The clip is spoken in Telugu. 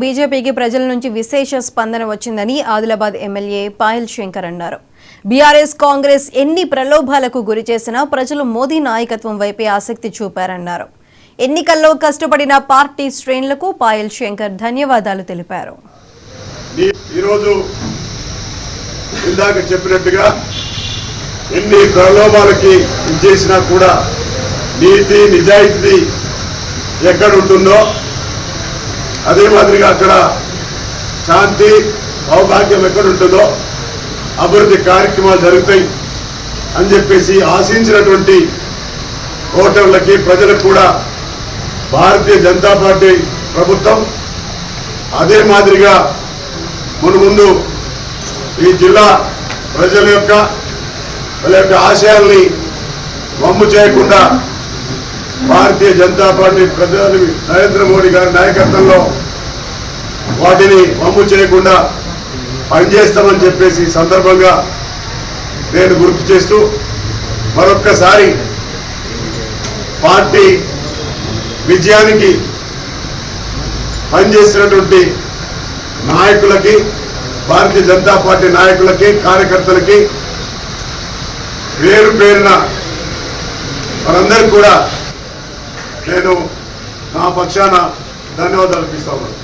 బీజేపీకి ప్రజల నుంచి విశేష స్పందన వచ్చిందని ఆదిలాబాద్ ఎమ్మెల్యే పాయల్ శంకర్ అన్నారు. బీఆర్ఎస్ కాంగ్రెస్ ఎన్ని ప్రలోభాలకు గురి చేసినా ప్రజలు మోదీ నాయకత్వం వైపే ఆసక్తి చూపారన్నారు. ఎన్నికల్లో కష్టపడిన పార్టీ శ్రేణులకు పాయల్ శంకర్ ధన్యవాదాలు తెలిపారు. ఈరోజు ఇందాక చెప్పినట్టుగా ఎన్ని ప్రలోభాలకి చేసినా కూడా నీతి నిజాయితీ ఎక్కడ ఉంటుందో అదే మాదిరిగా అక్కడ శాంతి సౌభాగ్యం ఎక్కడ ఉంటుందో అభివృద్ధి కార్యక్రమాలు జరుగుతాయి అని చెప్పేసి ఆశించినటువంటి ఓటర్లకి ప్రజలకు కూడా భారతీయ జనతా పార్టీ ప్రభుత్వం అదే మాదిరిగా ముందు ఈ జిల్లా ప్రజల యొక్క ఆశయాల్ని వమ్ము చేయకుండా భారతీయ జనతా పార్టీ ప్రధాని నరేంద్ర మోడీ గారి నాయకత్వంలో వాటిని వమ్ము చేయకుండా పనిచేస్తామని చెప్పేసి సందర్భంగా నేను గుర్తు చేస్తూ మరొక్కసారి పార్టీ విజయానికి పనిచేసినటువంటి నాయకులకి భారతీయ జనతా పార్టీ నాయకులకి కార్యకర్తలకి పేరు పేరున మనందరికీ కూడా నేను నా పక్షాన ధన్యవాదాలు అర్పిస్తా ఉన్నాను.